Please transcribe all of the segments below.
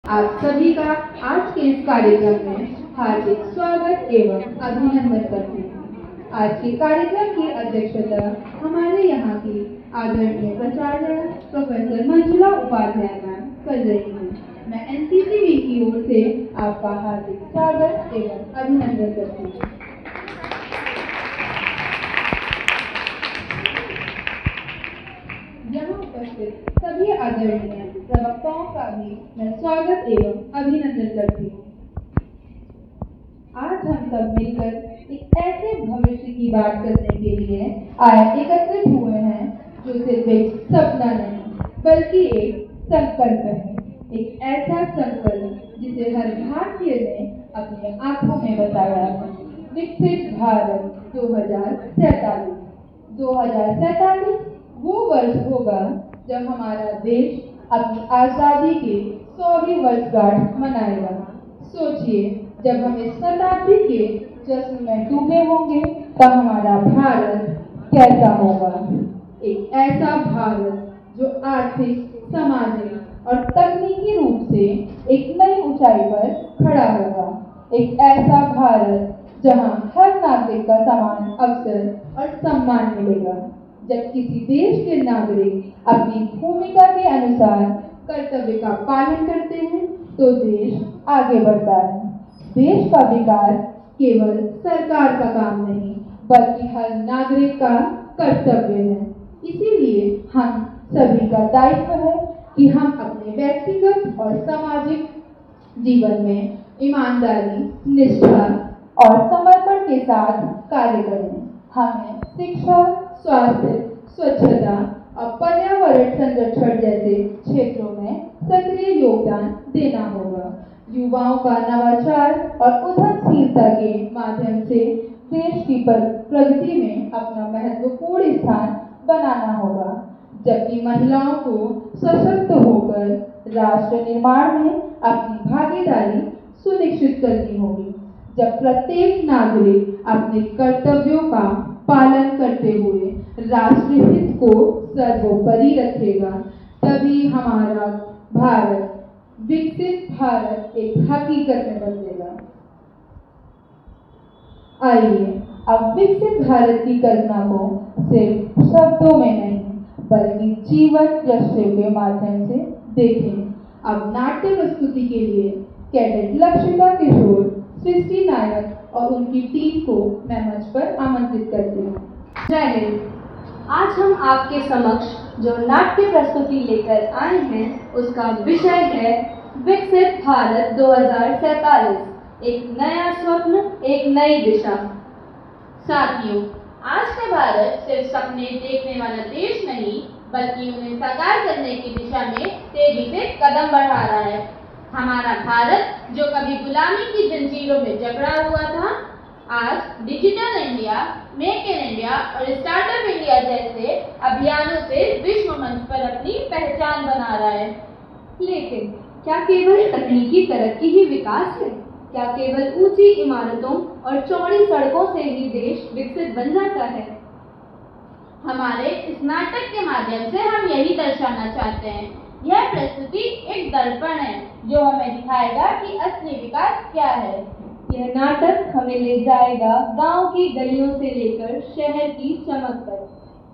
आप सभी का आज के इस कार्यक्रम में हार्दिक स्वागत एवं अभिनंदन करते हैं। आज के कार्यक्रम की अध्यक्षता हमारे यहाँ की आदरणीय प्राचार्य प्रोफेसर मंजुला उपाध्याय मैम कर रही हैं। मैं एनसीसीवी की ओर से आपका हार्दिक स्वागत एवं अभिनंदन करती हूँ। यहाँ उपस्थित सभी आदरणीय प्रवक्ताओं का भी मैं स्वागत एवं अभिनंदन करती हूँ। आज हम सब मिलकर एक ऐसे भविष्य की बात करने के लिए एकत्रित हुए हैं जो सिर्फ एक सपना नहीं बल्कि एक संकल्प है। एक ऐसा संकल्प जिसे हर भारतीय ने अपने आंखों में बताया है। विकसित भारत 2047 वो वर्ष होगा जब हमारा देश अपनी आजादी के 100वीं वर्षगांठ मनाएगा। सोचिए, जब हम इस शताब्दी के जश्न में डूबे होंगे तब हमारा भारत कैसा होगा। एक ऐसा भारत जो आर्थिक, सामाजिक और तकनीकी रूप से एक नई ऊंचाई पर खड़ा होगा। एक ऐसा भारत जहां हर नागरिक का समान अवसर और सम्मान मिलेगा। जब किसी देश के नागरिक अपनी भूमिका के अनुसार कर्तव्य का पालन करते हैं तो देश आगे बढ़ता है। देश का विकास केवल सरकार का काम नहीं बल्कि हर नागरिक का कर्तव्य है। इसीलिए हम सभी का दायित्व है कि हम अपने व्यक्तिगत और सामाजिक जीवन में ईमानदारी, निष्ठा और समर्पण के साथ कार्य करें। हमें शिक्षा, स्वास्थ्य, स्वच्छता और पर्यावरण संरक्षण जैसे क्षेत्रों में सक्रिय योगदान देना होगा। युवाओं का नवाचार और उद्यमशीलता के माध्यम से देश की प्रगति में अपना महत्वपूर्ण स्थान बनाना होगा, जबकि महिलाओं को सशक्त होकर राष्ट्र निर्माण में अपनी भागीदारी सुनिश्चित करनी होगी। जब प्रत्येक नागरिक अपने कर्तव्यों का पालन करते हुए राष्ट्र हित को सर्वोपरि रखेगा, तभी हमारा भारत, विकसित भारत एक हकीकत में बदलेगा। आइए अब विकसित भारत की कल्पना को सिर्फ शब्दों में नहीं बल्कि जीवन दृश्यों के माध्यम से देखें। अब नाट्य प्रस्तुति के लिए कैडेट लक्षिता किशोर, सृष्टि नायक और उनकी टीम को मैं मंच पर आमंत्रित करती हूँ। जय हिंद। आज हम आपके समक्ष जो नाट्य प्रस्तुति लेकर आए हैं उसका विषय है विकसित भारत 2047, एक नया स्वप्न, एक नई दिशा। साथियों, आज का भारत सिर्फ सपने देखने वाला देश नहीं बल्कि उन्हें साकार करने की दिशा में तेजी से कदम बढ़ा रहा है। हमारा भारत जो कभी गुलामी की जंजीरों में जकड़ा हुआ था, आज digital India, make in India और स्टार्टअप इंडिया जैसे अभियानों से विश्व मंच पर अपनी पहचान बना रहा है। लेकिन क्या केवल तकनीकी तरक्की ही विकास है? क्या केवल ऊंची इमारतों और चौड़ी सड़कों से ही देश विकसित बन जाता है? हमारे इस नाटक के माध्यम से हम यही दर्शाना चाहते हैं। यह प्रस्तुति एक दर्पण है जो हमें दिखाएगा कि असली विकास क्या है। यह नाटक हमें ले जाएगा गांव की गलियों से लेकर शहर की चमक तक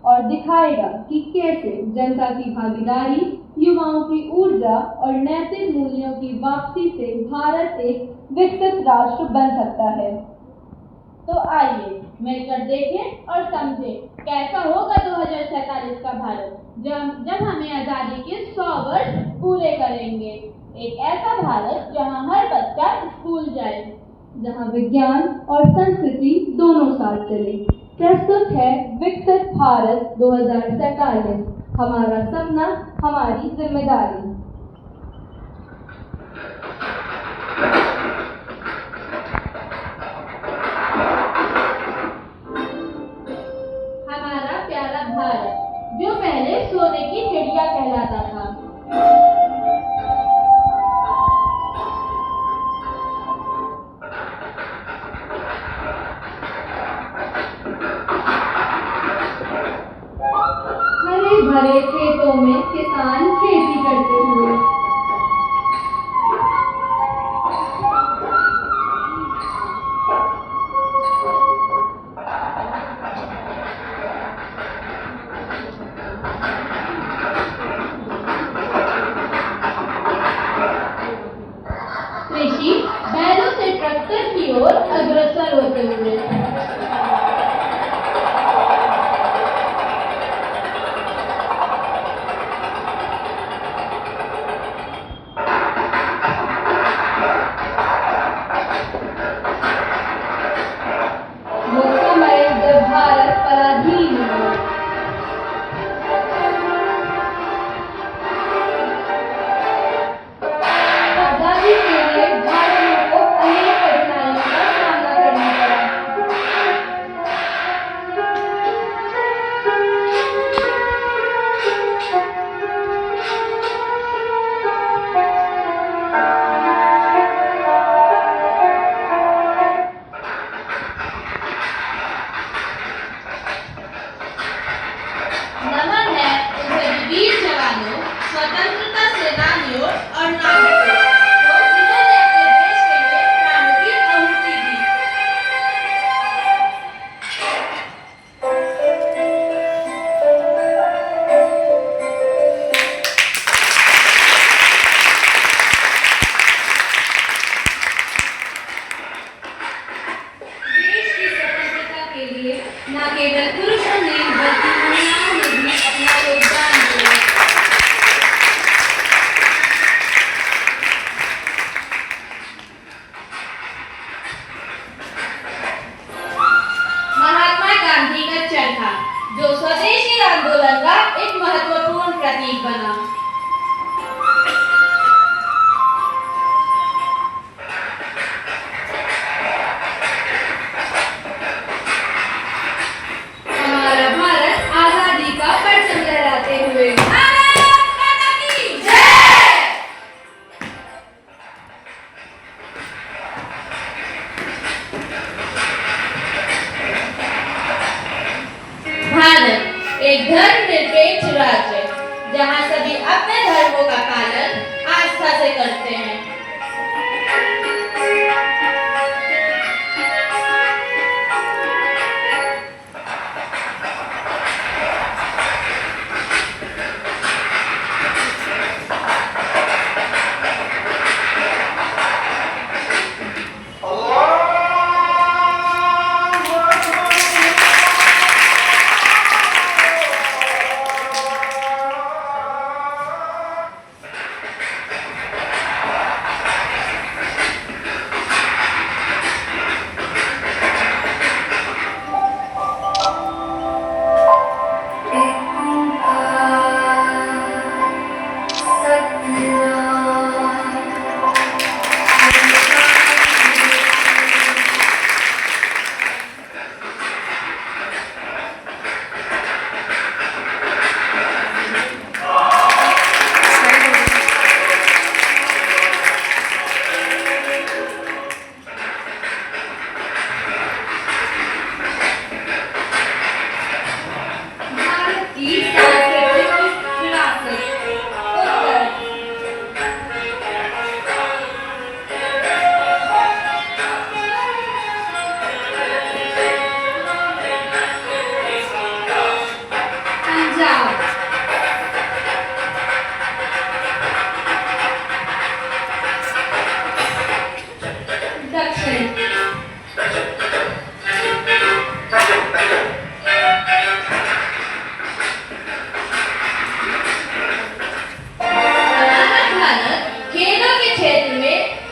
और दिखाएगा कि कैसे जनता की भागीदारी, युवाओं की ऊर्जा और नैतिक मूल्यों की वापसी से भारत एक विकसित राष्ट्र बन सकता है। तो आइए मिलकर देखें और समझें कैसा होगा 2047 का भारत जब हमें आजादी के 100 वर्ष पूरे करेंगे। एक ऐसा भारत जहां हर बच्चा स्कूल जाए, जहां विज्ञान और संस्कृति दोनों साथ चले। प्रस्तुत है विकसित भारत 2047, हमारा सपना, हमारी जिम्मेदारी। हमारा प्यारा भारत जो पहले सोने की चिड़िया कहलाता था, हरे भरे खेतों में किसान खेती करते ओर अग्रसर होते हुए। वो समय जब भारत पराधीन हुआ, आजादी के लिए भारतीयों को अनेक कठिनाइयों का सामना करना पड़ा। नमन है उन सभी वीर जवानों, स्वतंत्रता सेनानियों और नागरिकों को जिन्होंने अपने देश के लिए प्राणों की आहुति दी। देश की स्वतंत्रता के लिए न केवल पुरुषों ने बल्कि महिलाओं ने भी अपना योगदान दिया। महात्मा गांधी का चरखा जो स्वदेशी आंदोलन का एक महत्वपूर्ण प्रतीक बना। हमारा भारत आजादी का परचम लहराते हुए भारत माता की जय। भारत एक धर्मनिरपेक्ष राज्य है जहाँ सभी अपने धर्मों का पालन आस्था से करते हैं।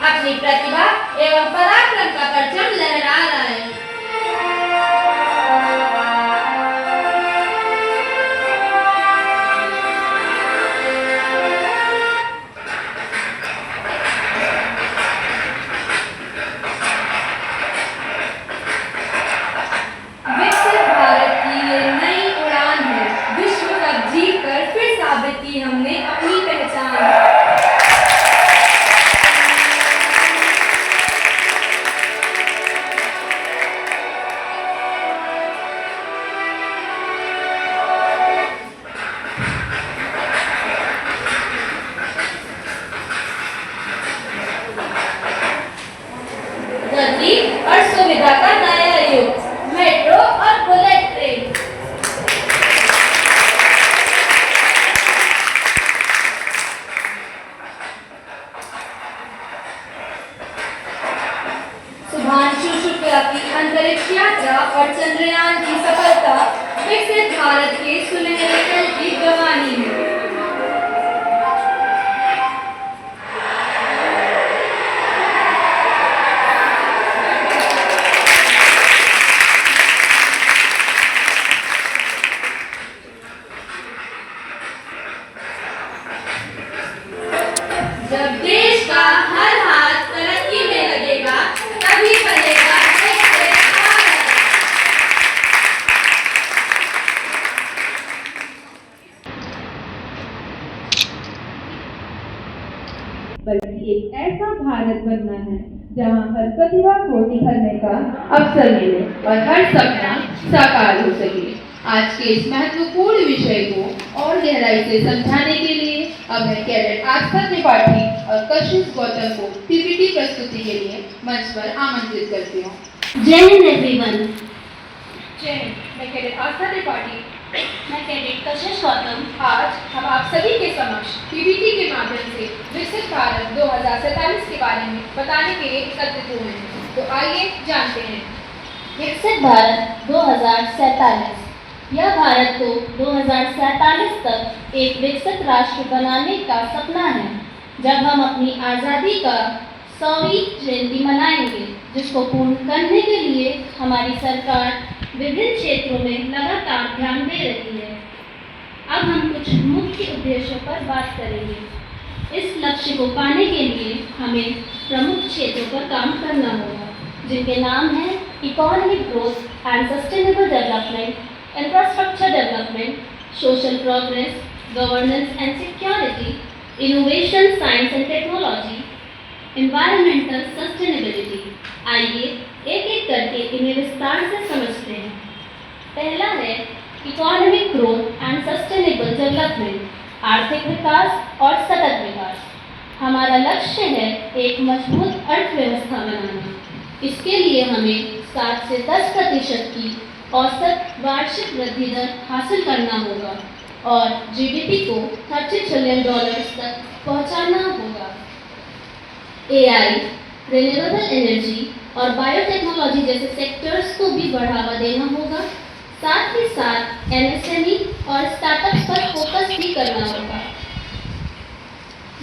अपनी प्रतिभा एवं पराक्रम का परचम लहरा रहा है। विकसित भारत की ये नई उड़ान है। विश्व कप जीतकर फिर साबित की हमने अपनी पहचान। गति और सुविधा का नया युग, मेट्रो और बुलेट ट्रेन। हिमांशु शुक्ला की अंतरिक्ष यात्रा और चंद्रयान की सफलता विकसित भारत के सुनहरे कल की गवाही है। जब देश का हर हाथ तरक्की में लगेगा तभी बनेगा विकसित भारत। बल्कि एक ऐसा भारत बनना है जहां हर प्रतिभा को निखरने का अवसर मिले और हर सपना साकार हो सके। आज के इस महत्वपूर्ण विषय को और गहराई से समझाने के लिए अब मैं कैडेट आस्था त्रिपाठी और कशिश गौतम को पीपीटी प्रस्तुति के लिए मंच पर आमंत्रित करती हूँ। जय हिंद एवरीवन। जय हिंद। मैं कैडेट आस्था त्रिपाठी, मैं कैडेट कशिश गौतम। आज हम आप सभी के समक्ष पीपीटी के माध्यम से विकसित भारत 2047 के बारे में बताने के लिए एकत्रित हुए हैं। तो आइए जानते हैं। विकसित भारत 2047, यह भारत को 2047 तक एक विकसित राष्ट्र बनाने का सपना है, जब हम अपनी आज़ादी का 100वीं जयंती मनाएंगे, जिसको पूर्ण करने के लिए हमारी सरकार विभिन्न क्षेत्रों में लगातार ध्यान दे रही है। अब हम कुछ मुख्य उद्देश्यों पर बात करेंगे। इस लक्ष्य को पाने के लिए हमें प्रमुख क्षेत्रों पर काम करना होगा, जिनके नाम हैं economic growth and sustainable development, infrastructure development, social progress, governance and security, innovation, science and technology, environmental sustainability. आइए एक एक करके इन्हें विस्तार से समझते हैं। पहला है economic growth and sustainable development, आर्थिक विकास और सतत विकास। हमारा लक्ष्य है एक मजबूत अर्थव्यवस्था बनाना। इसके लिए हमें 7 से 10% की औसत वार्षिक वृद्धि दर हासिल करना होगा और जीडीपी को $30 ट्रिलियन तक पहुंचाना होगा। एआई, रिन्यूएबल एनर्जी और बायोटेक्नोलॉजी जैसे सेक्टर्स को भी बढ़ावा देना होगा। साथ ही साथ एमएसएमई और स्टार्टअप्स पर फोकस भी करना होगा।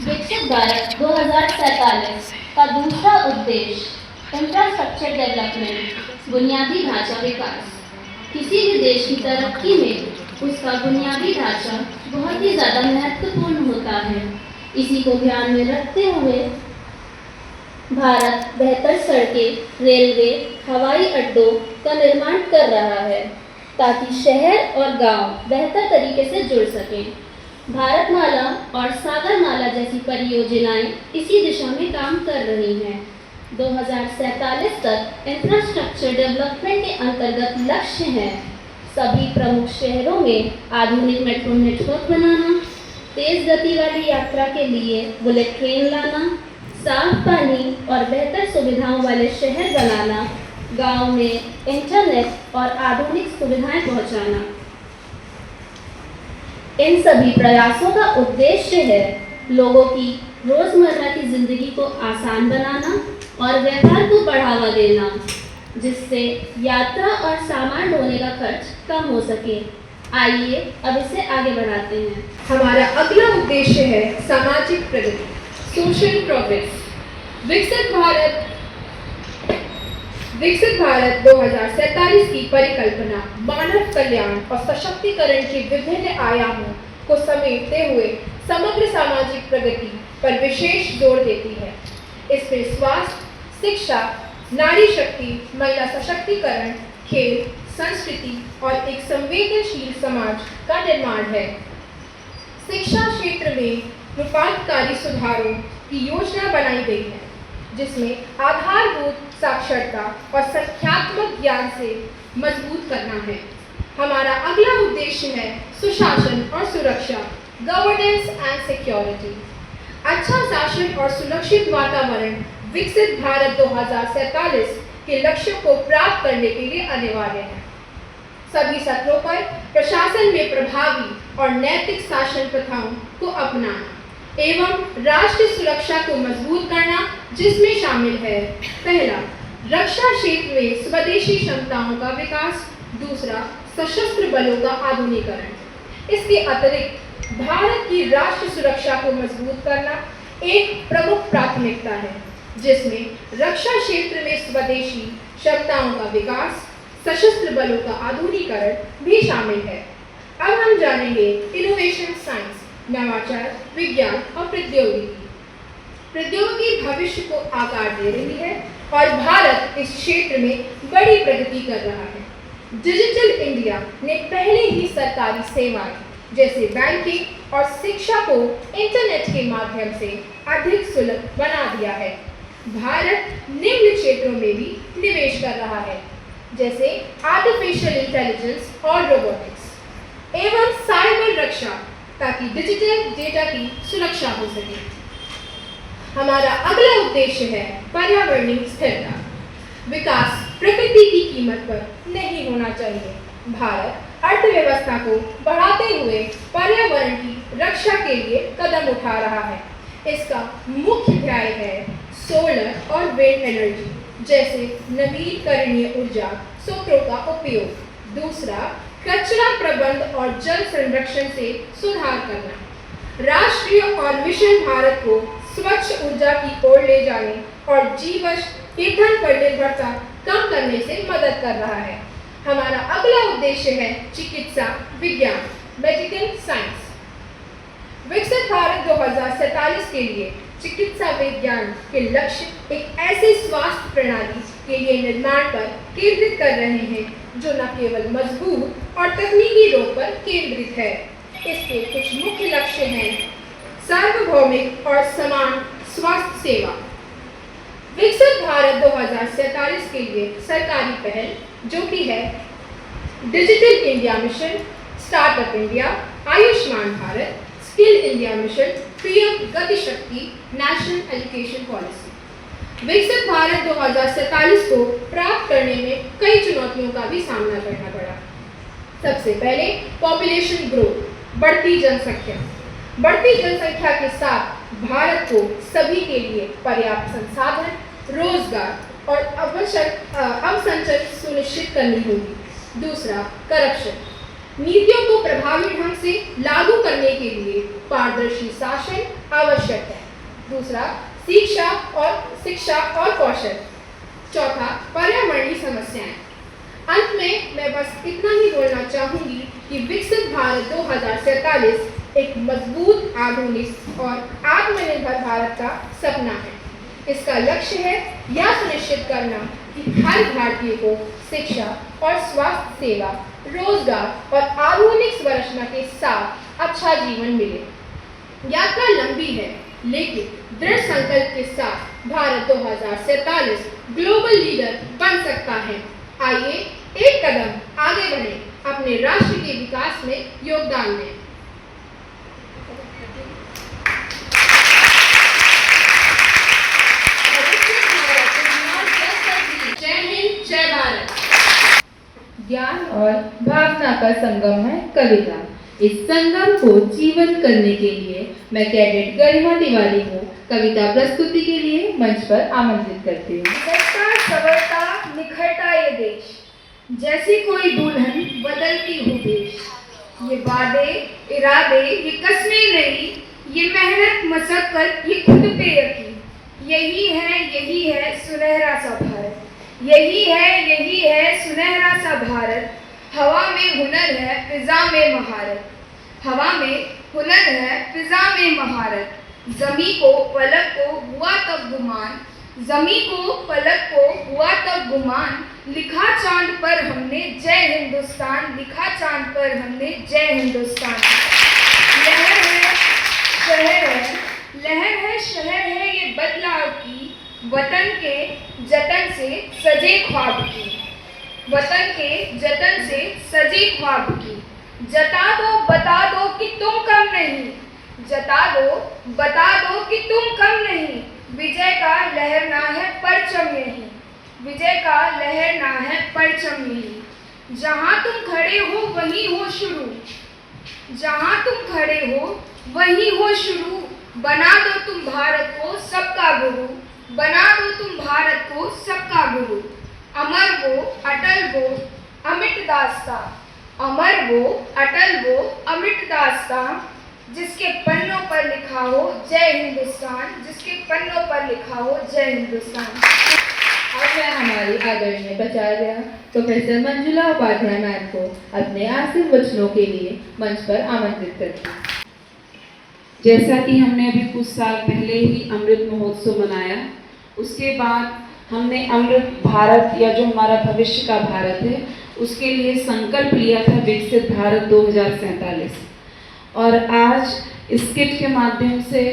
विकसित भारत 2047 का दूसरा उद्देश्य इंफ्रास्ट्रक्चर डेवलपमेंट, बुनियादी ढांचा विकास। किसी भी देश की तरक्की में उसका बुनियादी ढांचा बहुत ही ज़्यादा महत्वपूर्ण होता है। इसी को ध्यान में रखते हुए भारत बेहतर सड़कें, रेलवे, हवाई अड्डों का निर्माण कर रहा है, ताकि शहर और गांव बेहतर तरीके से जुड़ सकें। भारतमाला और सागरमाला जैसी परियोजनाएं इसी दिशा में काम कर रही हैं। 2047 तक इंफ्रास्ट्रक्चर डेवलपमेंट के अंतर्गत लक्ष्य हैं सभी प्रमुख शहरों में आधुनिक मेट्रो नेटवर्क बनाना, तेज गति वाली यात्रा के लिए बुलेट ट्रेन लाना, साफ पानी और बेहतर सुविधाओं वाले शहर बनाना, गांव में इंटरनेट और आधुनिक सुविधाएं पहुंचाना। इन सभी प्रयासों का उद्देश्य है लोगों की रोजमर्रा की जिंदगी को आसान बनाना और व्यापार को बढ़ावा देना, जिससे यात्रा और सामान ढोने का खर्च कम हो सके। आइए अब इसे आगे बढ़ाते हैं। हमारा अगला उद्देश्य है सामाजिक प्रगति, सोशल प्रोग्रेस। विकसित भारत 2047 की परिकल्पना मानव कल्याण और सशक्तिकरण के विभिन्न आयामों को समेटते हुए समग्र सामाजिक प्रगति पर विशेष जोर देती है। इसमें स्वास्थ्य, शिक्षा, नारी शक्ति, महिला सशक्तिकरण, खेल, संस्कृति और एक संवेदनशील समाज का निर्माण है। शिक्षा क्षेत्र में रूपांतकारी सुधारों की योजना बनाई गई है, जिसमें आधारभूत साक्षरता और संख्यात्मक ज्ञान से मजबूत करना है। हमारा अगला उद्देश्य है सुशासन और सुरक्षा, गवर्नेंस एंड सिक्योरिटी। अच्छा शासन और सुरक्षित वातावरण विकसित भारत 2047 के लक्ष्यों को प्राप्त करने के लिए अनिवार्य है। सभी स्तरों पर प्रशासन में प्रभावी और नैतिक शासन प्रथाओं को अपनाना एवं राष्ट्रीय सुरक्षा को मजबूत करना, जिसमें शामिल है: पहला, रक्षा क्षेत्र में स्वदेशी क्षमताओं का विकास, दूसरा सशस्त्र बलों का आधुनिकीकरण। इसके अतिरिक्त भारत की राष्ट्र सुरक्षा को मजबूत करना एक प्रमुख प्राथमिकता है, जिसमें रक्षा क्षेत्र में स्वदेशी क्षमताओं का विकास, सशस्त्र बलों का आधुनिकीकरण भी शामिल है। अब हम जानेंगे इनोवेशन साइंस, नवाचार, विज्ञान और प्रौद्योगिकी। प्रौद्योगिकी भविष्य को आकार दे रही है और भारत इस क्षेत्र में बड़ी प्रगति कर रहा है। डिजिटल इंडिया ने पहले ही सरकारी सेवाएं जैसे बैंकिंग और शिक्षा को इंटरनेट के माध्यम से अधिक सुलभ बना दिया है। भारत निम्न क्षेत्रों में भी निवेश कर रहा है, जैसे आर्टिफिशियल इंटेलिजेंस और रोबोटिक्स एवं साइबर रक्षा, ताकि डिजिटल डेटा की सुरक्षा हो सके। हमारा अगला उद्देश्य है पर्यावरणीय स्थिरता। विकास प्रकृति की कीमत पर नहीं होना चाहिए। भारत अर्थव्यवस्था को बढ़ाते हुए पर्यावरण की रक्षा के लिए कदम उठा रहा है। इसका मुख्य ध्यान है सोलर और विंड एनर्जी जैसे नवीकरणीय ऊर्जा स्रोतों का उपयोग। दूसरा, कचरा प्रबंधन और जल संरक्षण से सुधार करना। राष्ट्रीय और मिशन भारत को स्वच्छ ऊर्जा की ओर ले जाने और जीवाश्म ईंधन पर निर्भरता कम करने से मदद कर रहा है। हमारा अगला उद्देश्य है चिकित्सा विज्ञान, मेडिकल साइंस। विकसित भारत 2047 के लिए चिकित्सा विज्ञान के लक्ष्य एक ऐसी स्वास्थ्य प्रणाली के लिए निर्माण पर केंद्रित कर रहे हैं जो न केवल मजबूत और तकनीकी रोग पर केंद्रित है। इसके कुछ मुख्य लक्ष्य हैं: सार्वभौमिक और समान स्वास्थ्य सेवा। विकसित भारत 2047 के लिए सरकारी पहल जो कि है digital India mission, startup India, Ayushman Bharat, skill India mission, PM गति शक्ति, नेशनल एजुकेशन पॉलिसी। विकसित भारत 2047 को प्राप्त करने में कई चुनौतियों का भी सामना करना पड़ा। सबसे पहले पॉपुलेशन ग्रोथ, बढ़ती जनसंख्या। बढ़ती जनसंख्या के साथ भारत को सभी के लिए पर्याप्त संसाधन, रोजगार और अवसंरचना सुनिश्चित करनी होगी। दूसरा, करप्शन। नीतियों को प्रभावी ढंग से लागू करने के लिए पारदर्शी शासन आवश्यक है। दूसरा, शिक्षा और कौशल। चौथा, पर्यावरणीय समस्याएं। अंत में मैं बस इतना ही बोलना चाहूंगी कि विकसित भारत 2047 एक मजबूत, आधुनिक और आत्मनिर्भर भारत का सपना है। इसका लक्ष्य है यह सुनिश्चित करना कि हर भारतीय को शिक्षा और स्वास्थ्य सेवा, रोजगार और आधुनिक संरचना के साथ अच्छा जीवन मिले। यात्रा लंबी है, लेकिन दृढ़ संकल्प के साथ भारत 2047 ग्लोबल लीडर बन सकता है। आइए एक कदम आगे बढ़े अपने राष्ट्र के विकास में योगदान दें। जय हिंद, जय भारत। ज्ञान और भावना का संगम है कविता। इस संगम को जीवंत करने के लिए मैं कैडेट गरिमा तिवारी को कविता प्रस्तुति के लिए मंच पर आमंत्रित करती हूँ। सवरता निखरता ये देश, जैसी कोई दुल्हन बदलती हूँ देश। ये वादे इरादे ये कस्में नहीं, ये मेहनत मशक्कत ये खुद पे यकीन। यही है सुनहरा सा भारत, यही है सुनहरा सा भारत। हवा में हुनर है, फिजा में महारत। हवा में हुनर है, फिजा में महारत। जमी को पलक को हुआ तब गुमान, जमी को पलक को हुआ तब गुमान। लिखा चांद पर हमने जय हिंदुस्तान, लिखा चांद पर हमने जय हिंदुस्तान। लहर है शहर है ये बदलाव की, वतन के जतन से सजे ख्वाब की। वतन के जतन से सजे ख्वाब की। जता दो बता दो कि तुम कम नहीं, जता दो बता दो कि तुम कम नहीं। विजय का लहरना है परचम यही, विजय का लहरना है परचम यही। जहाँ तुम खड़े हो वहीं हो शुरू, जहाँ तुम खड़े हो वहीं हो शुरू। बना दो तुम भारत को सबका गुरु, बना दो तुम भारत को सबका गुरु। अमर वो अटल वो अमिट दास्तां, अमर वो अटल वो अमिट दास्तां, जिसके पन्नों पर लिखा हो जय हिंदुस्तान, जिसके पन्नों पर लिखा हो जय हिंदुस्तान। अब मैं हमारी आदरणीय प्राचार्य प्रोफेसर मंजुला उपाध्याय मैम को अपने आखिरी वचनों के लिए मंच पर आमंत्रित करती हूँ। जैसा कि हमने अभी कुछ साल पहले ही अमृत महोत्सव मनाया, उसके बाद हमने अमृत भारत या जो हमारा भविष्य का भारत है उसके लिए संकल्प लिया था विकसित भारत 2047। और आज स्किट के माध्यम से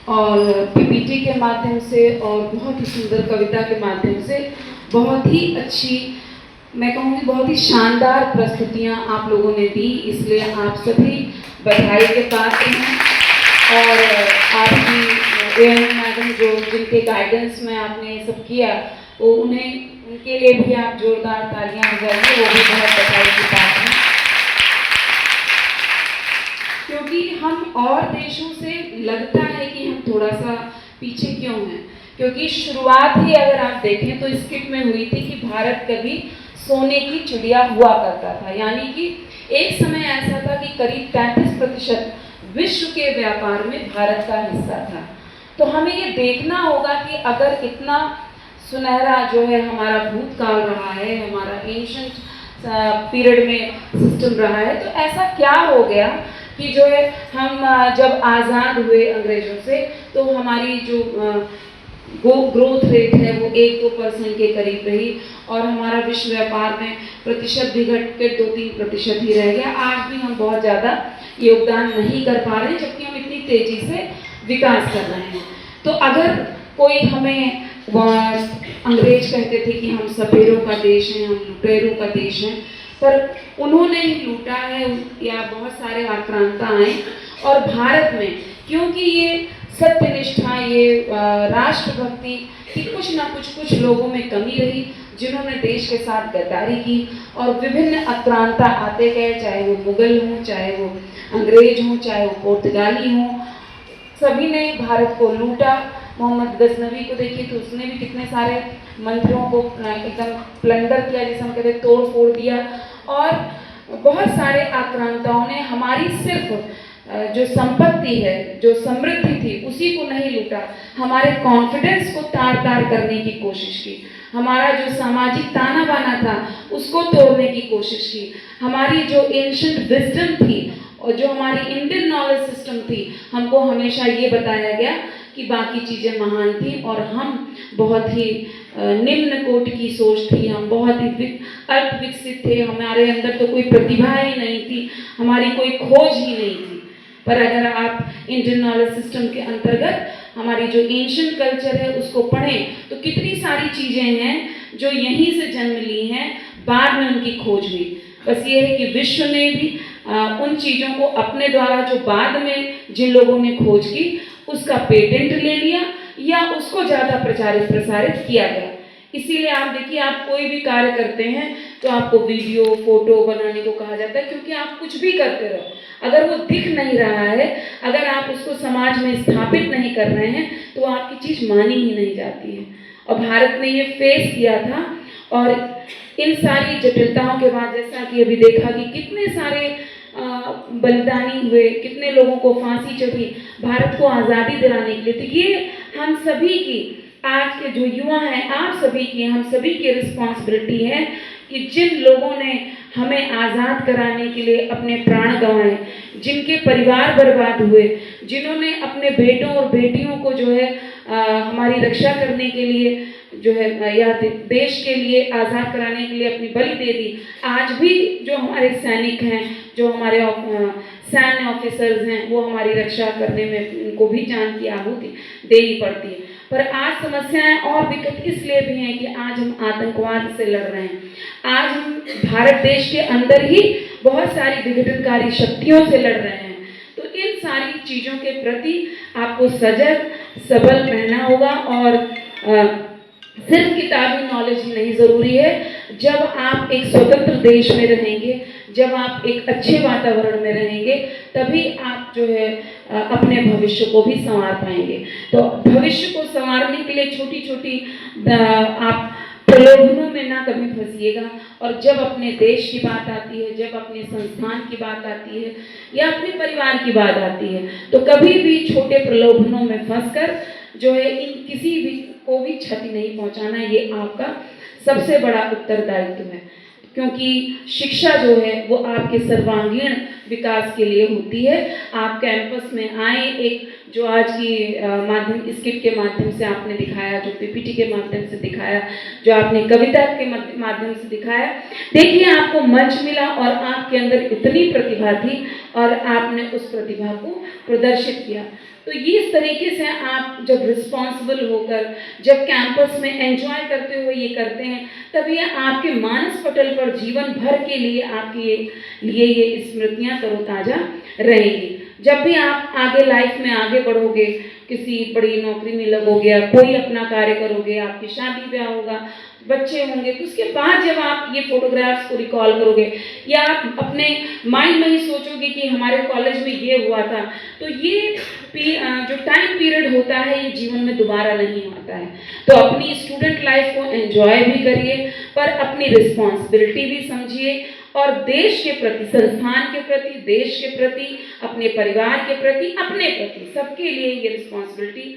और पीपीटी के माध्यम से और बहुत ही सुंदर कविता के माध्यम से बहुत ही अच्छी, मैं कहूँगी बहुत ही शानदार प्रस्तुतियाँ आप लोगों ने दी, इसलिए आप सभी बधाई के पात्र हैं। और आपकी एएन मैडम जो जिनके गाइडेंस में आपने ये सब किया, वो उनके लिए भी आप जोरदार तालियां बजाइए, वो भी बहुत बधाई की बात है। क्योंकि हम और देशों से लगता है कि हम थोड़ा सा पीछे क्यों हैं, क्योंकि शुरुआत ही अगर आप देखें तो स्किट में हुई थी कि भारत कभी सोने की चिड़िया हुआ करता था, यानी कि एक समय ऐसा था कि करीब 33% विश्व के व्यापार में भारत का हिस्सा था। तो हमें ये देखना होगा कि अगर इतना सुनहरा जो है हमारा भूतकाल रहा है, हमारा एंशंट पीरियड में सिस्टम रहा है, तो ऐसा क्या हो गया कि जो है हम जब आज़ाद हुए अंग्रेज़ों से तो हमारी जो ग्रोथ रेट है वो 1-2% के करीब रही और हमारा विश्व व्यापार में प्रतिशत भी घट के 2-3% ही रह गया। आज भी हम बहुत ज़्यादा योगदान नहीं कर पा रहे हैं, जबकि हम इतनी तेज़ी से विकास कर रहे हैं। तो अगर कोई हमें अंग्रेज कहते थे कि हम सपेरों का देश हैं, हम लुटेरों का देश हैं, पर उन्होंने ही लूटा है या बहुत सारे आक्रांता आए। और भारत में क्योंकि ये सत्यनिष्ठा, ये राष्ट्रभक्ति की कुछ ना कुछ लोगों में कमी रही, जिन्होंने देश के साथ गद्दारी की और विभिन्न आक्रांता आते गए, चाहे वो मुगल हों, चाहे वो अंग्रेज हों, चाहे वो पुर्तगाली हों, सभी ने भारत को लूटा। मोहम्मद गजनवी को देखिए तो उसने भी कितने सारे मंत्रियों को एकदम प्लंडर किया, जिसे हम कहते हैं तोड़ फोड़ दिया। और बहुत सारे आक्रांताओं ने हमारी सिर्फ जो संपत्ति है, जो समृद्धि थी, उसी को नहीं लूटा, हमारे कॉन्फिडेंस को तार तार करने की कोशिश की, हमारा जो सामाजिक ताना बाना था उसको तोड़ने की कोशिश की, हमारी जो एंशिएंट विजडम थी और जो हमारी इंडियन नॉलेज सिस्टम थी, हमको हमेशा ये बताया गया कि बाकी चीज़ें महान थी और हम बहुत ही निम्न कोटि की सोच थी, हम बहुत ही अल्प विकसित थे, हमारे अंदर तो कोई प्रतिभा ही नहीं थी, हमारी कोई खोज ही नहीं थी। पर अगर आप इंडियन नॉलेज सिस्टम के अंतर्गत हमारी जो एंशिएंट कल्चर है उसको पढ़ें तो कितनी सारी चीज़ें हैं जो यहीं से जन्म ली हैं, बाद में उनकी खोज हुई। बस ये है कि विश्व ने भी उन चीज़ों को अपने द्वारा जो बाद में जिन लोगों ने खोज की उसका पेटेंट ले लिया या उसको ज़्यादा प्रचारित प्रसारित किया गया। इसीलिए आप देखिए, आप कोई भी कार्य करते हैं तो आपको वीडियो फोटो बनाने को कहा जाता है, क्योंकि आप कुछ भी करते रहो, अगर वो दिख नहीं रहा है, अगर आप उसको समाज में स्थापित नहीं कर रहे हैं तो आपकी चीज़ मानी ही नहीं जाती है। और भारत ने ये फेस किया था और इन सारी जटिलताओं के बाद जैसा कि अभी देखा कि कितने सारे बलिदानी हुए, कितने लोगों को फांसी चढ़ी भारत को आज़ादी दिलाने के लिए। तो ये हम सभी की, आज के जो युवा हैं, आप सभी की, हम सभी की रिस्पॉन्सिबिलिटी है कि जिन लोगों ने हमें आज़ाद कराने के लिए अपने प्राण गंवाए, जिनके परिवार बर्बाद हुए, जिन्होंने अपने बेटों और बेटियों को जो है हमारी रक्षा करने के लिए जो है या देश के लिए आज़ाद कराने के लिए अपनी बलि दे दी, आज भी जो हमारे सैनिक हैं, जो हमारे सैन्य ऑफिसर्स हैं, वो हमारी रक्षा करने में उनको भी जान की आहुति देनी पड़ती है। पर आज समस्याएं और विकट इसलिए भी हैं कि आज हम आतंकवाद से लड़ रहे हैं, आज हम भारत देश के अंदर ही बहुत सारी विघटनकारी शक्तियों से लड़ रहे हैं। तो इन सारी चीज़ों के प्रति आपको सजग सबल रहना होगा और सिर्फ किताबी नॉलेज ही नहीं ज़रूरी है। जब आप एक स्वतंत्र देश में रहेंगे, जब आप एक अच्छे वातावरण में रहेंगे तभी आप जो है अपने भविष्य को भी संवार पाएंगे। तो भविष्य को संवारने के लिए छोटी छोटी आप प्रलोभनों में ना कभी फंसिएगा। और जब अपने देश की बात आती है, जब अपने संस्थान की बात आती है या अपने परिवार की बात आती है, तो कभी भी छोटे प्रलोभनों में फंसकर जो है इन किसी भी को भी क्षति नहीं पहुंचाना, ये आपका सबसे बड़ा उत्तरदायित्व है। क्योंकि शिक्षा जो है वो आपके सर्वांगीण विकास के लिए होती है। आप कैंपस में आए, एक जो आज की माध्यम स्किट के माध्यम से आपने दिखाया, जो पीपीटी के माध्यम से दिखाया, जो आपने कविता के माध्यम से दिखाया, देखिए आपको मंच मिला और आपके अंदर इतनी प्रतिभा थी और आपने उस प्रतिभा को प्रदर्शित किया। तो ये इस तरीके से आप जब रिस्पॉन्सिबल होकर, जब कैंपस में एंजॉय करते हुए ये करते हैं, तब ये आपके मानस पटल पर जीवन भर के लिए आपके लिए ये स्मृतियाँ तरोताज़ा रहेंगी। जब भी आप आगे लाइफ में आगे बढ़ोगे, किसी बड़ी नौकरी में लगोगे या कोई अपना कार्य करोगे, आपकी शादी ब्याह होगा, बच्चे होंगे, तो उसके बाद जब आप ये फोटोग्राफ्स को रिकॉल करोगे या आप अपने माइंड में ही सोचोगे कि हमारे कॉलेज में ये हुआ था, तो ये जो टाइम पीरियड होता है ये जीवन में दोबारा नहीं आता है। तो अपनी स्टूडेंट लाइफ को एंजॉय भी करिए, पर अपनी रिस्पॉन्सिबिलिटी भी समझिए और देश के प्रति, संस्थान के प्रति, देश के प्रति, अपने परिवार के प्रति, अपने प्रति, सबके लिए ये रिस्पॉन्सिबिलिटी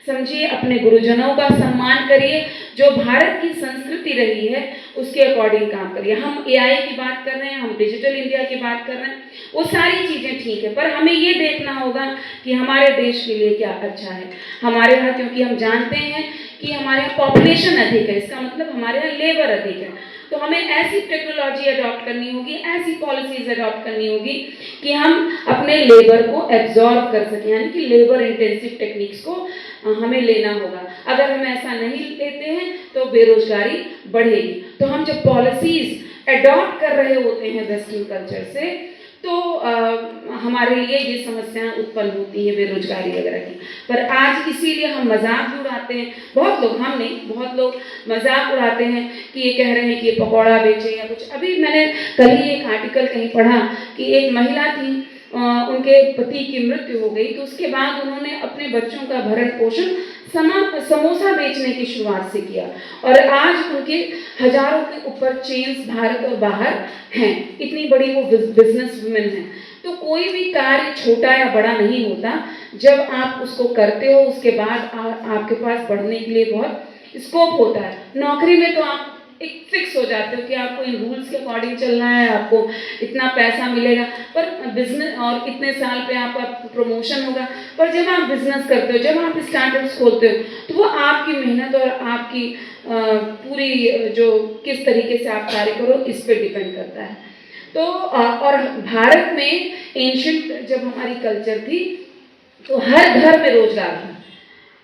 समझिए। अपने गुरुजनों का सम्मान करिए, जो भारत की संस्कृति रही है उसके अकॉर्डिंग काम करिए। हम एआई की बात कर रहे हैं, हम डिजिटल इंडिया की बात कर रहे हैं, वो सारी चीज़ें ठीक है, पर हमें ये देखना होगा कि हमारे देश के लिए क्या अच्छा है। हमारे यहाँ, क्योंकि हम जानते हैं कि हमारे यहाँ पॉपुलेशन अधिक है, इसका मतलब हमारे यहाँ लेबर अधिक है, तो हमें ऐसी टेक्नोलॉजी अडॉप्ट करनी होगी, ऐसी पॉलिसीज अडॉप्ट करनी होगी कि हम अपने लेबर को एब्जॉर्ब कर सकें, यानी कि लेबर इंटेंसिव टेक्निक्स को हमें लेना होगा। अगर हम ऐसा नहीं लेते हैं तो बेरोजगारी बढ़ेगी। तो हम जब पॉलिसीज अडॉप्ट कर रहे होते हैं वेस्टर्न कल्चर से, तो हमारे लिए ये समस्याएं उत्पन्न होती हैं बेरोजगारी वगैरह की। पर आज इसीलिए हम मजाक भी उड़ाते हैं, बहुत लोग, हम नहीं, बहुत लोग मजाक उड़ाते हैं कि ये कह रहे हैं कि ये पकौड़ा बेचे या कुछ। अभी मैंने कल ही एक आर्टिकल कहीं पढ़ा कि एक महिला थी, उनके पति की मृत्यु हो गई, तो उसके बाद उन्होंने अपने बच्चों का भरण पोषण समोसा बेचने की शुरुआत से किया और आज उनके हजारों के ऊपर चेन्स भारत और बाहर हैं। इतनी बड़ी वो बिजनेस वुमेन है। तो कोई भी कार्य छोटा या बड़ा नहीं होता, जब आप उसको करते हो उसके बाद आपके पास बढ़ने के लिए बहुत स्कोप होता है। नौकरी में तो आप एक फिक्स हो जाते हो कि आपको इन रूल्स के अकॉर्डिंग चलना है, आपको इतना पैसा मिलेगा, पर बिजनेस और इतने साल पे आपका प्रमोशन होगा। पर जब आप बिजनेस करते हो, जब आप स्टार्टअप्स खोलते हो, तो वो आपकी मेहनत और आपकी पूरी जो किस तरीके से आप कार्य करो इस पे डिपेंड करता है। तो और भारत में एंशिएंट जब हमारी कल्चर थी तो हर घर में रोजगार था,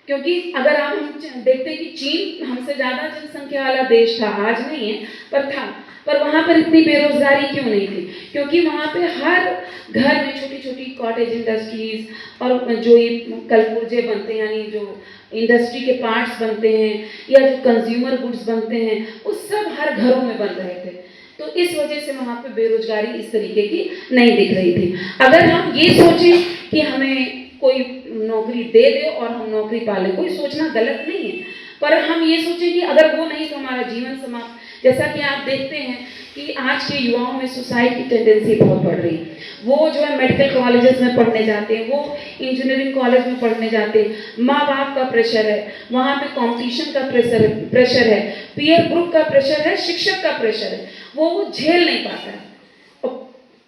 क्योंकि अगर हम देखते हैं कि चीन हमसे ज़्यादा जनसंख्या वाला देश था, आज नहीं है पर था, पर वहाँ पर इतनी बेरोजगारी क्यों नहीं थी? क्योंकि वहाँ पे हर घर में छोटी छोटी कॉटेज इंडस्ट्रीज और जो ये कलपुर्जे बनते हैं, यानी जो इंडस्ट्री के पार्ट्स बनते हैं या जो कंज्यूमर गुड्स बनते हैं, वो सब हर घरों में बन रहे थे। तो इस वजह से वहाँ पे बेरोजगारी इस तरीके की नहीं दिख रही थी। अगर हम ये सोचें कि हमें कोई नौकरी दे दे और हम नौकरी पाले, कोई सोचना गलत नहीं है, पर हम ये सोचें कि अगर वो नहीं तो हमारा जीवन समाप्त। जैसा कि आप देखते हैं कि आज के युवाओं में सुसाइड की टेंडेंसी बहुत बढ़ रही है। वो जो है मेडिकल कॉलेजेस में पढ़ने जाते हैं, वो इंजीनियरिंग कॉलेज में पढ़ने जाते हैं, माँ बाप का प्रेशर है, वहाँ पे कंपटीशन का प्रेशर है, पीयर ग्रुप का प्रेशर है, शिक्षक का प्रेशर है, वो झेल नहीं पाता है।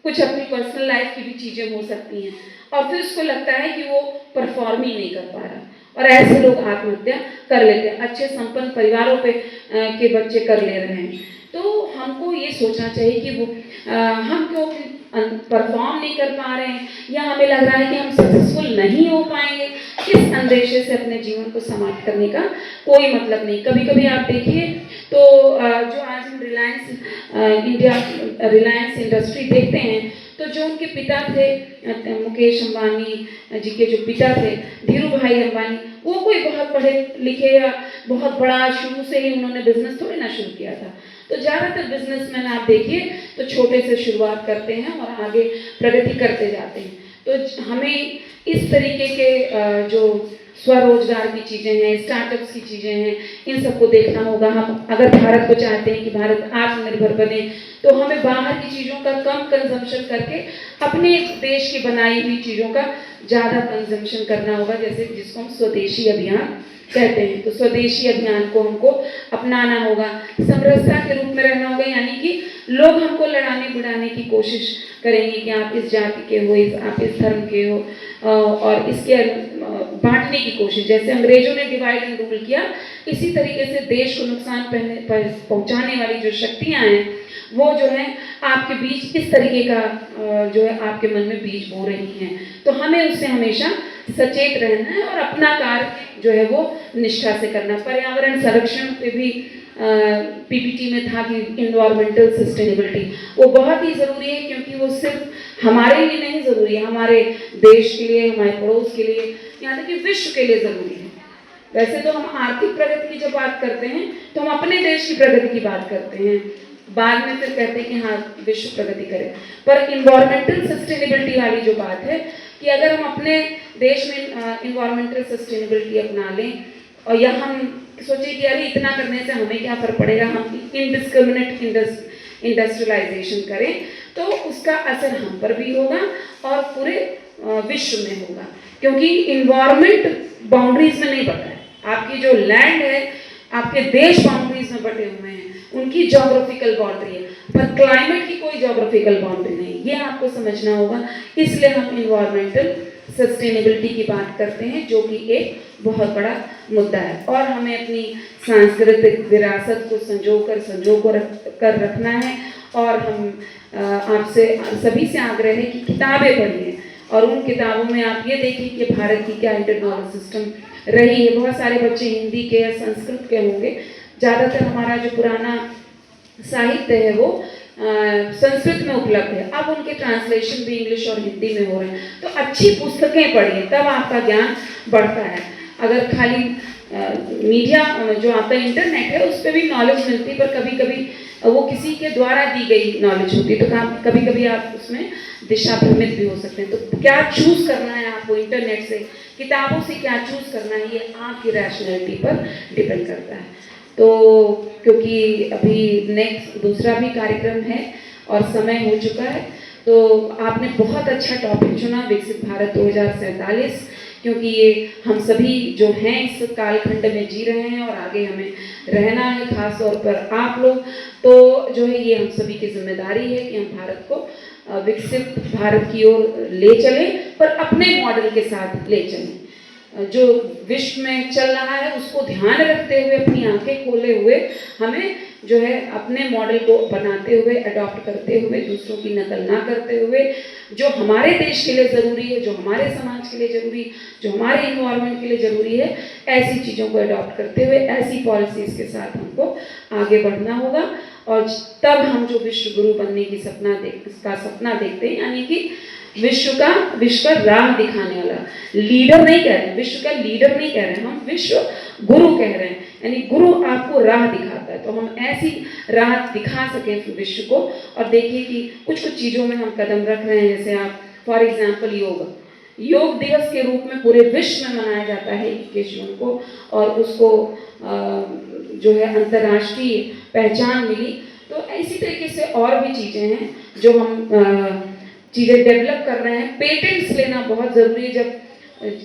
कुछ अपनी पर्सनल लाइफ की भी चीज़ें हो सकती हैं और फिर उसको लगता है कि वो परफॉर्म ही नहीं कर पा रहा, और ऐसे लोग आत्महत्या कर लेते हैं। अच्छे संपन्न परिवारों के बच्चे कर ले रहे हैं। तो हमको ये सोचना चाहिए कि वो हम क्यों परफॉर्म नहीं कर पा रहे हैं या हमें लग रहा है कि हम सक्सेसफुल नहीं हो पाएंगे, इस अंदेशे से अपने जीवन को समाप्त करने का कोई मतलब नहीं। कभी कभी आप देखिए तो जो आज हम रिलायंस इंडस्ट्री देखते हैं, तो जो उनके पिता थे मुकेश अंबानी जी के जो पिता थे धीरू भाई अंबानी, वो कोई बहुत पढ़े लिखे या बहुत बड़ा शुरू से ही उन्होंने बिजनेस थोड़ी ना शुरू किया था। तो ज़्यादातर बिजनेसमैन आप देखिए तो छोटे से शुरुआत करते हैं और आगे प्रगति करते जाते हैं। तो हमें इस तरीके के जो स्वरोजगार की चीज़ें हैं, स्टार्टअप्स की चीज़ें हैं, इन सबको देखना होगा। हम अगर भारत को चाहते हैं कि भारत आत्मनिर्भर बने, तो हमें बाहर की चीज़ों का कम कंजम्पशन करके अपने देश की बनाई हुई चीज़ों का ज़्यादा कंजम्पशन करना होगा, जैसे जिसको हम स्वदेशी अभियान कहते हैं। तो स्वदेशी अभियान को हमको अपनाना होगा, समरसता के रूप में रहना होगा, यानी कि लोग हमको लड़ाने भिड़ाने की कोशिश करेंगे कि आप इस जाति के हो, आप इस धर्म के हो, और इसके बांटने की कोशिश, जैसे अंग्रेजों ने डिवाइड एंड रूल किया, इसी तरीके से देश को नुकसान पहुंचाने वाली जो शक्तियां हैं वो जो है आपके बीच इस तरीके का जो है आपके मन में बीज बो रही हैं। तो हमें उससे हमेशा सचेत रहना है और अपना कार्य जो है वो निष्ठा से करना। पर्यावरण संरक्षण पे भी पीपीटी में था कि इन्वायरमेंटल सस्टेनेबिलिटी वो बहुत ही ज़रूरी है, क्योंकि वो सिर्फ हमारे लिए नहीं ज़रूरी है, हमारे देश के लिए, हमारे पड़ोस के लिए, यहाँ तक कि विश्व के लिए ज़रूरी है। वैसे तो हम आर्थिक प्रगति की जब बात करते हैं तो हम अपने देश की प्रगति की बात करते हैं, बाद में फिर कहते हैं कि हाँ विश्व प्रगति करे, पर इन्वायरमेंटल सस्टेनेबिलिटी वाली जो बात है कि अगर हम अपने देश में इन्वायरमेंटल सस्टेनेबिलिटी अपना लें, और या हम सोचिए कि अरे इतना करने से हमें क्या फ़र्क पड़ेगा, हम इनडिस्क्रिमिनेट इंडस्ट्रियलाइजेशन करें, तो उसका असर हम पर भी होगा और पूरे विश्व में होगा, क्योंकि इन्वायरमेंट बाउंड्रीज में नहीं बटा है। आपकी जो लैंड है, आपके देश बाउंड्रीज में बटे हुए हैं, उनकी जोग्राफिकल बाउंड्री है, पर क्लाइमेट की कोई जोग्राफिकल बाउंड्री नहीं, ये आपको समझना होगा। इसलिए हम इन्वायरमेंटल सस्टेनेबिलिटी की बात करते हैं, जो कि एक बहुत बड़ा मुद्दा है, और हमें अपनी सांस्कृतिक विरासत को संजो कर रखना है। और हम आपसे सभी से आग्रह है कि किताबें पढ़िए, और उन किताबों में आप ये देखिए कि भारत की क्या इंटरनल सिस्टम रही है। बहुत सारे बच्चे हिंदी के या संस्कृत के होंगे, ज़्यादातर हमारा जो पुराना साहित्य है वो संस्कृत में उपलब्ध है, अब उनके ट्रांसलेशन भी इंग्लिश और हिंदी में हो रहे हैं। तो अच्छी पुस्तकें पढ़िए, तब आपका ज्ञान बढ़ता है। अगर खाली मीडिया जो आपका इंटरनेट है उस पर भी नॉलेज मिलती है, पर कभी कभी वो किसी के द्वारा दी गई नॉलेज होती है, तो कभी कभी आप उसमें दिशा भ्रमित भी हो सकते हैं। तो क्या चूज़ करना है आपको, इंटरनेट से, किताबों से क्या चूज़ करना है, ये आपकी रैशनैलिटी पर डिपेंड करता है। तो क्योंकि अभी नेक्स्ट दूसरा भी कार्यक्रम है और समय हो चुका है, तो आपने बहुत अच्छा टॉपिक चुना, विकसित भारत 2047, क्योंकि ये हम सभी जो हैं इस कालखंड में जी रहे हैं और आगे हमें रहना है, खास तौर पर आप लोग। तो जो है ये हम सभी की जिम्मेदारी है कि हम भारत को विकसित भारत की ओर ले चलें, पर अपने मॉडल के साथ ले चलें। जो विश्व में चल रहा है उसको ध्यान रखते हुए, अपनी आंखें खोले हुए हमें जो है अपने मॉडल को बनाते हुए, अडॉप्ट करते हुए, दूसरों की नकल ना करते हुए, जो हमारे देश के लिए ज़रूरी है, जो हमारे समाज के लिए ज़रूरी, जो हमारे इन्वायरमेंट के लिए ज़रूरी है, ऐसी चीज़ों को अडॉप्ट करते हुए, ऐसी पॉलिसीज़ के साथ हमको आगे बढ़ना होगा। और तब हम जो विश्व गुरु बनने की सपना देखते हैं, यानी कि विश्व का राह दिखाने वाला लीडर नहीं कह रहे हैं, विश्व का लीडर नहीं कह रहे हैं, हम विश्व गुरु कह रहे हैं, यानी गुरु आपको राह दिखाता है। तो हम ऐसी राह दिखा सकें विश्व को। और देखिए कि कुछ चीज़ों में हम कदम रख रहे हैं, जैसे आप फॉर एग्जाम्पल योग दिवस के रूप में पूरे विश्व में मनाया जाता है 21 जून को, और उसको जो है अंतर्राष्ट्रीय पहचान मिली। तो इसी तरीके से और भी चीज़ें हैं जो हम चीज़ें डेवलप कर रहे हैं। पेटेंट्स लेना बहुत ज़रूरी है। जब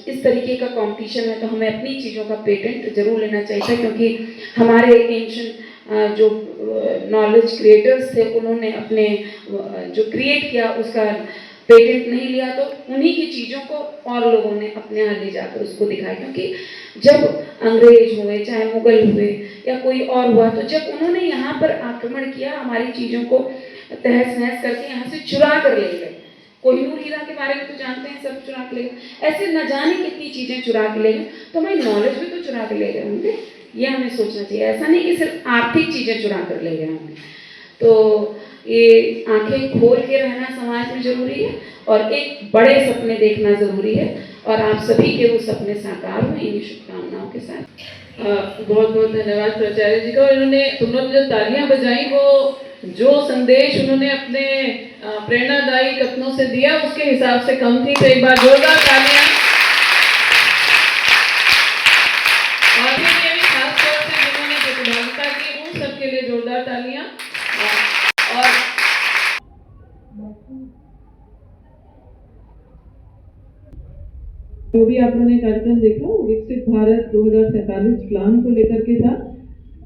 इस तरीके का कंपटीशन है तो हमें अपनी चीज़ों का पेटेंट जरूर लेना चाहिए, क्योंकि हमारे एंशिएंट जो नॉलेज क्रिएटर्स थे उन्होंने अपने जो क्रिएट किया उसका पेटेंट नहीं लिया, तो उन्हीं की चीज़ों को और लोगों ने अपने यहाँ ले जाकर उसको दिखाया। क्योंकि जब अंग्रेज हुए, चाहे मुगल हुए या कोई और हुआ, तो जब उन्होंने यहाँ पर आक्रमण किया, हमारी चीज़ों को तहस नहस करके यहाँ से चुरा कर ले गए। कोहिनूर हीरा के बारे में तो जानते हैं, सब चुरा के ले गए। ऐसे न जाने कितनी चीज़ें चुरा के ले गए, तो हमारी नॉलेज भी तो चुरा के ले गए होंगे, ये हमें सोचना चाहिए। ऐसा नहीं कि सिर्फ आर्थिक चीज़ें चुरा कर ले गए होंगे। तो ये आंखें खोल के रहना समाज में जरूरी है और एक बड़े सपने देखना जरूरी है और आप सभी के वो सपने साकार हुए इन्हीं शुभकामनाओं के साथ। बहुत बहुत धन्यवाद प्राचार्य जी का। और इन्होंने तुम लोग जो तालियां बजाई वो जो संदेश उन्होंने अपने प्रेरणादायी कथनों से दिया उसके हिसाब से कम थी, तो एक बार जोरदार तालियां। और फिर ये भी खास तौर से जिन्होंने प्रतिभागिता की उन सबके लिए जोरदार तालियां। और जो भी आप लोगों ने कार्यक्रम देखा वो विकसित भारत 2047 प्लान को लेकर के था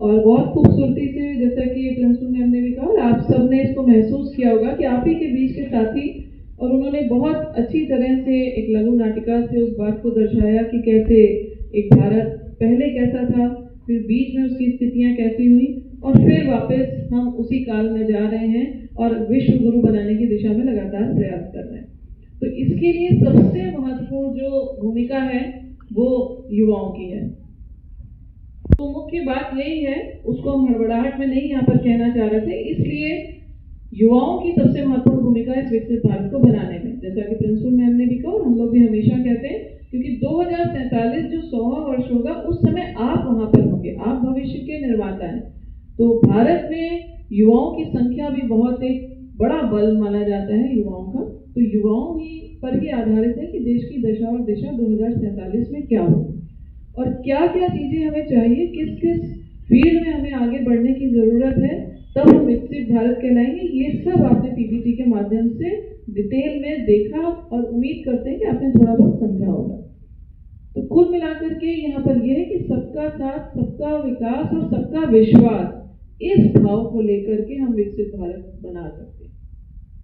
और बहुत खूबसूरती से, जैसा कि प्रिंसिपल मैम ने भी कहा और आप सब ने इसको महसूस किया होगा कि आप ही के बीच के साथी, और उन्होंने बहुत अच्छी तरह से एक लघु नाटिका से उस बात को दर्शाया कि कैसे एक भारत पहले कैसा था, फिर बीच में उसकी स्थितियां कैसी हुई और फिर वापस हम उसी काल में जा रहे हैं और विश्व गुरु बनाने की दिशा में लगातार प्रयास कर रहे हैं। तो इसके लिए सबसे महत्वपूर्ण जो भूमिका है वो युवाओं की है। तो मुख्य बात यही है, उसको हम हड़बड़ाहट में नहीं यहाँ पर कहना चाह रहे थे, इसलिए युवाओं की सबसे महत्वपूर्ण भूमिका है इस विकसित भारत को बनाने में, जैसा कि प्रिंसिपल मैम ने भी कहा और हम लोग भी हमेशा कहते हैं, क्योंकि 2047 जो 100वां वर्ष होगा उस समय आप वहां पर होंगे, आप भविष्य के निर्माता हैं। तो भारत में युवाओं की संख्या भी बहुत एक बड़ा बल माना जाता है युवाओं का, तो युवाओं ही पर ही आधारित है कि देश की दशा और दिशा 2047 में क्या हो और क्या क्या चीजें हमें चाहिए, किस किस फील्ड में हमें आगे बढ़ने की जरूरत है, तब हम विकसित भारत कहलाएंगे। ये सब आपने पीपीटी के माध्यम से डिटेल में देखा और उम्मीद करते हैं कि आपने थोड़ा बहुत समझा होगा। तो कुल मिलाकर के यहाँ पर यह है कि सबका साथ, सबका विकास और सबका विश्वास, इस भाव को लेकर के हम विकसित भारत बना सकते हैं।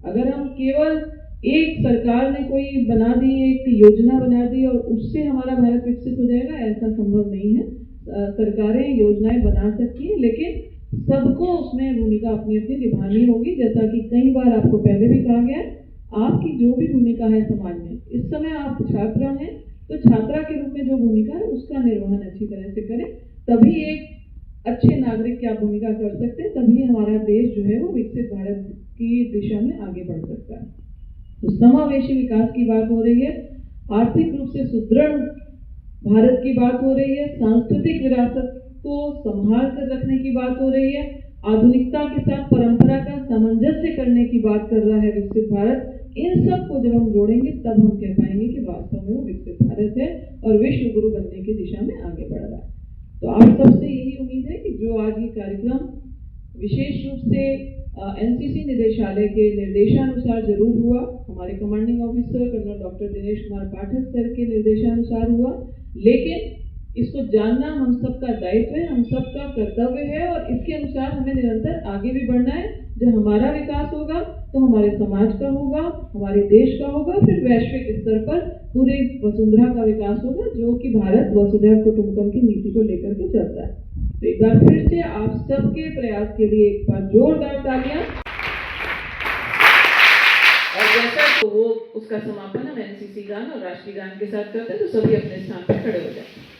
अगर हम केवल एक सरकार ने कोई बना दी, एक योजना बना दी और उससे हमारा भारत विकसित हो जाएगा, ऐसा संभव नहीं है। सरकारें योजनाएं बना सकती हैं, लेकिन सबको उसमें भूमिका अपनी अपनी निभानी होगी। जैसा कि कई बार आपको पहले भी कहा गया, आपकी जो भी भूमिका है समाज में, इस समय आप छात्रा हैं तो छात्रा के रूप में जो भूमिका है उसका निर्वहन अच्छी तरह से करें, तभी एक अच्छे नागरिक की आप भूमिका कर सकते हैं, तभी हमारा देश जो है वो विकसित भारत की दिशा में आगे बढ़ सकता है। तो समावेशी विकास की बात हो रही है, आर्थिक रूप से सुदृढ़ भारत की बात हो रही है, सांस्कृतिक विरासत को संभाल कर रखने की बात हो रही है, आधुनिकता के साथ परंपरा का सामंजस्य करने की बात कर रहा है विकसित भारत। इन सब को जब हम जोड़ेंगे तब हम कह पाएंगे कि वास्तव में वो विकसित भारत है और विश्व गुरु बनने की दिशा में आगे बढ़ रहा है। तो आप सबसे यही उम्मीद है कि जो आज ये कार्यक्रम विशेष रूप से एनसीसी निदेशालय के निर्देशानुसार जरूर हुआ, हमारे commanding officer colonel doctor Dinesh Kumar Pathak sir के निर्देशानुसार हुआ, लेकिन इसको जानना हम सबका दायित्व है, हम सबका कर्तव्य है और इसके अनुसार हमें निरंतर आगे भी बढ़ना है। जब हमारा विकास होगा तो हमारे समाज का होगा, हमारे देश का होगा, फिर वैश्विक स्तर पर पूरे वसुंधरा का विकास होगा, जो कि भारत वसुधैव कुटुंबकम की नीति को लेकर के चलता है। तो एक बार फिर से आप सबके प्रयास के लिए एक बार जोरदार तालियां। और जैसा तो वो उसका समापन हम एनसीसी गान और राष्ट्रीय गान के साथ करते हैं, तो सभी अपने स्थान पर खड़े हो जाए।